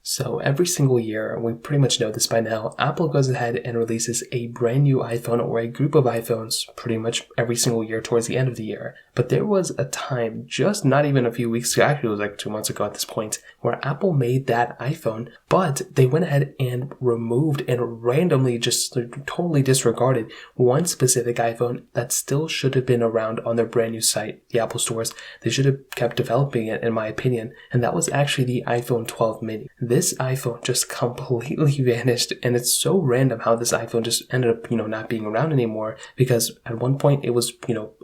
So every single year, we pretty much know this by now, Apple goes ahead and releases a brand new iPhone or a group of iPhones pretty much every single year towards the end of the year. But there was a time, just not even a few weeks ago, actually it was like 2 months ago at this point, where Apple made that iPhone, but they went ahead and removed and randomly just totally disregarded one specific iPhone that still should have been around on their brand new site, the Apple stores. They should have kept developing it, in my opinion, and that was actually the iPhone 12 mini. This iPhone just completely vanished, and it's so random how this iPhone just ended up, not being around anymore, because at one point it was,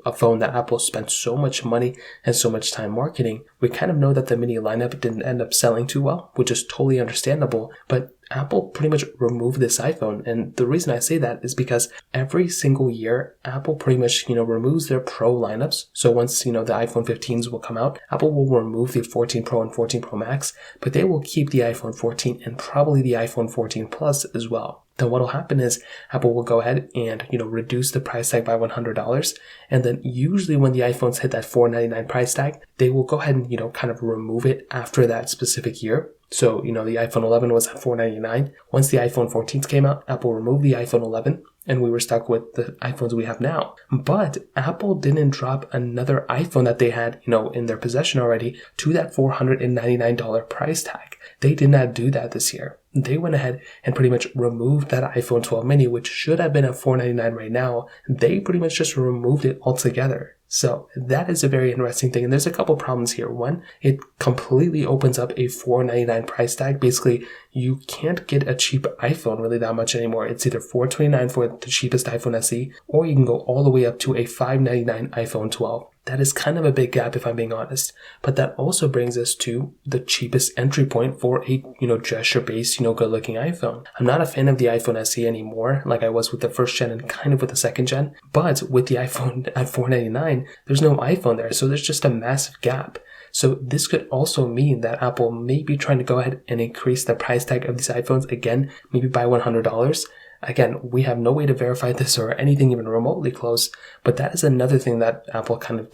a phone that Apple spent so much money and so much time marketing. We kind of know that the mini lineup didn't end up selling too well, which is totally understandable, but Apple pretty much removed this iPhone, and the reason I say that is because every single year, Apple pretty much, removes their Pro lineups. So once, the iPhone 15s will come out, Apple will remove the 14 Pro and 14 Pro Max, but they will keep the iPhone 14 and probably the iPhone 14 Plus as well. Then what will happen is Apple will go ahead and, reduce the price tag by $100. And then usually when the iPhones hit that $499 price tag, they will go ahead and, kind of remove it after that specific year. So, the iPhone 11 was at $499. Once the iPhone 14s came out, Apple removed the iPhone 11 and we were stuck with the iPhones we have now. But Apple didn't drop another iPhone that they had, in their possession already to that $499 price tag. They did not do that this year. They went ahead and pretty much removed that iPhone 12 mini, which should have been at $499 right now. They pretty much just removed it altogether. So that is a very interesting thing. And there's a couple problems here. One, it completely opens up a $499 price tag. Basically, you can't get a cheap iPhone really that much anymore. It's either $429 for the cheapest iPhone SE, or you can go all the way up to a $599 iPhone 12. That is kind of a big gap if I'm being honest. But that also brings us to the cheapest entry point for a, gesture-based, good-looking iPhone. I'm not a fan of the iPhone SE anymore, like I was with the first gen and kind of with the second gen. But with the iPhone at $499, there's no iPhone there, so there's just a massive gap. So this could also mean that Apple may be trying to go ahead and increase the price tag of these iPhones again, maybe by $100. Again, we have no way to verify this or anything even remotely close, but that is another thing that Apple kind of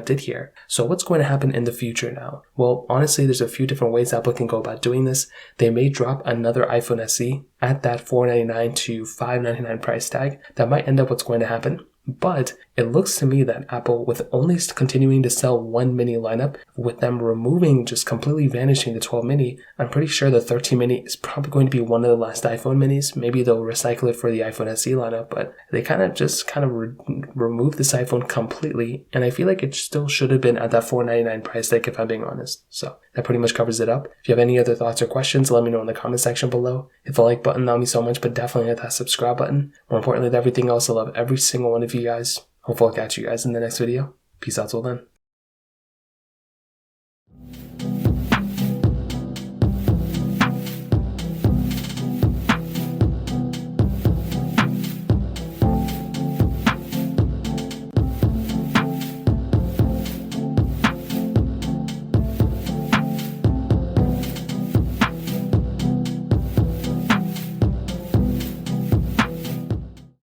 did here. So what's going to happen in the future now? Well, honestly, there's a few different ways Apple can go about doing this. They may drop another iPhone SE at that $499 to $599 price tag. That might end up what's going to happen. But it looks to me that Apple, with only continuing to sell one mini lineup, with them just completely vanishing the 12 mini, I'm pretty sure the 13 mini is probably going to be one of the last iPhone minis. Maybe they'll recycle it for the iPhone SE lineup, but they kind of removed this iPhone completely, and I feel like it still should have been at that $499 price tag if I'm being honest. So that pretty much covers it up. If you have any other thoughts or questions, let me know in the comment section below. Hit the like button, that would mean so much, but definitely hit that subscribe button. More importantly than everything else, I love every single one of you guys. Hopefully I'll catch you guys in the next video. Peace out till then.